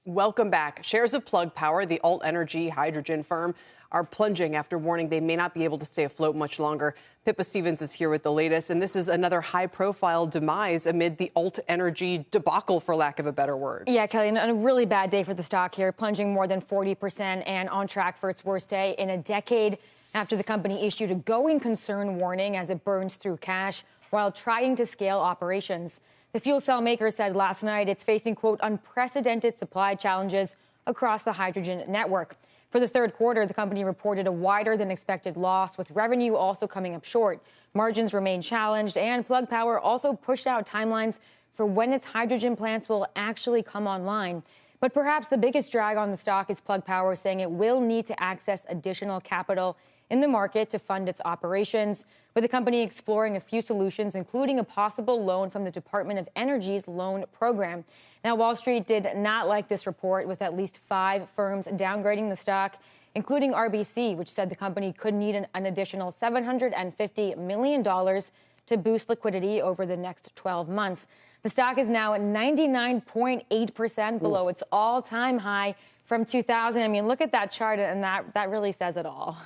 Welcome back. Shares of Plug Power, the alt-energy hydrogen firm, are plunging after warning they may not be able to stay afloat much longer. Pippa Stevens is here with the latest, and this is another high-profile demise amid the alt-energy debacle, for lack of a better word. Yeah, Kelly, a really bad day for the stock here, plunging more than 40% and on track for its worst day in a decade after the company issued a going concern warning as it burns through cash while trying to scale operations. The fuel cell maker said last night it's facing, quote, unprecedented supply challenges across the hydrogen network. For the third quarter, the company reported a wider than expected loss, with revenue also coming up short. Margins remain challenged, and Plug Power also pushed out timelines for when its hydrogen plants will actually come online. But perhaps the biggest drag on the stock is Plug Power saying it will need to access additional capital in the market to fund its operations, with the company exploring a few solutions, including a possible loan from the Department of Energy's loan program. Now, Wall Street did not like this report, with at least 5 firms downgrading the stock, including RBC, which said the company could need an additional $750 million to boost liquidity over the next 12 months. The stock is now at 99.8% below its all-time high from 2000. I mean, look at that chart, and that really says it all.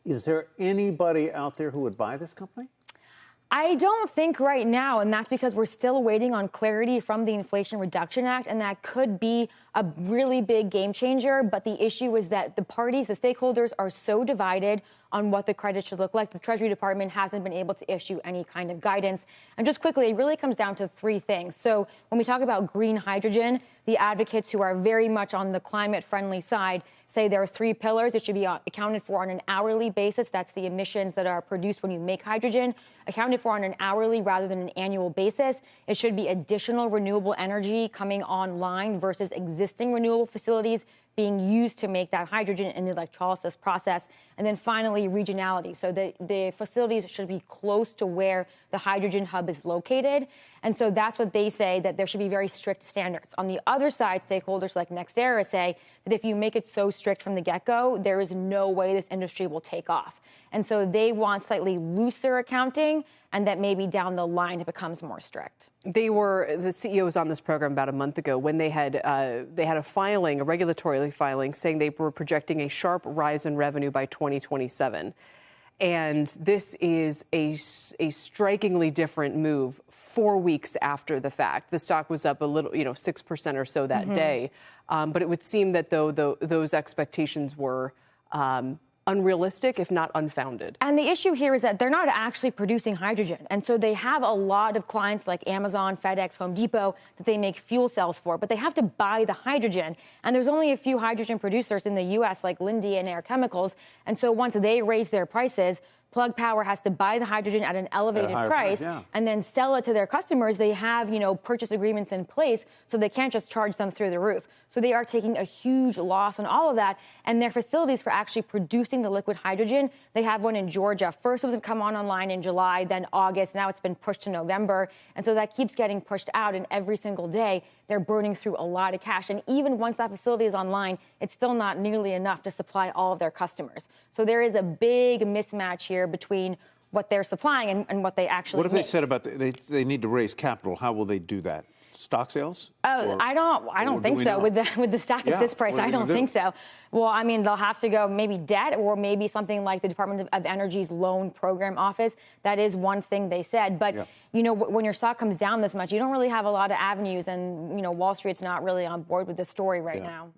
Is there anybody out there who would buy this company? I don't think right now, and that's because we're still waiting on clarity from the Inflation Reduction Act, and that could be a really big game changer. But the issue is that the parties, the stakeholders, are so divided on what the credit should look like. The Treasury Department hasn't been able to issue any kind of guidance. And just quickly, it really comes down to 3 things. So when we talk about green hydrogen, the advocates who are very much on the climate-friendly side say there are 3 pillars. It should be accounted for on an hourly basis. That's the emissions that are produced when you make hydrogen, accounted for on an hourly rather than an annual basis. It should be additional renewable energy coming online versus existing renewable facilities being used to make that hydrogen in the electrolysis process. And then finally, regionality. So the facilities should be close to where the hydrogen hub is located. And so that's what they say, that there should be very strict standards. On the other side, stakeholders like NextEra say that if you make it so strict from the get-go, there is no way this industry will take off. And so they want slightly looser accounting, and that maybe down the line it becomes more strict. The CEO was on this program about a month ago when they had a filing, a regulatory filing, saying they were projecting a sharp rise in revenue by 2027. And this is a strikingly different move 4 weeks after the fact. The stock was up a little, 6% or so that day. But it would seem that those expectations were unrealistic, if not unfounded. And the issue here is that they're not actually producing hydrogen. And so they have a lot of clients like Amazon, FedEx, Home Depot that they make fuel cells for, but they have to buy the hydrogen. And there's only a few hydrogen producers in the U.S. like Linde and Air Chemicals. And so once they raise their prices, Plug Power has to buy the hydrogen at an elevated price and then sell it to their customers. They have, purchase agreements in place, so they can't just charge them through the roof. So they are taking a huge loss on all of that. And their facilities for actually producing the liquid hydrogen, they have one in Georgia. First it was to come online in July, then August. Now it's been pushed to November. And so that keeps getting pushed out. And every single day, they're burning through a lot of cash. And even once that facility is online, it's still not nearly enough to supply all of their customers. So there is a big mismatch here between what they're supplying and what they actually What have make. they said about they need to raise capital? How will they do that? Stock sales? Oh, I don't think so. With the stock at this price, I don't think so. Well, I mean, they'll have to go maybe debt or maybe something like the Department of Energy's loan program office. That is one thing they said. But, when your stock comes down this much, you don't really have a lot of avenues. And, Wall Street's not really on board with this story right now.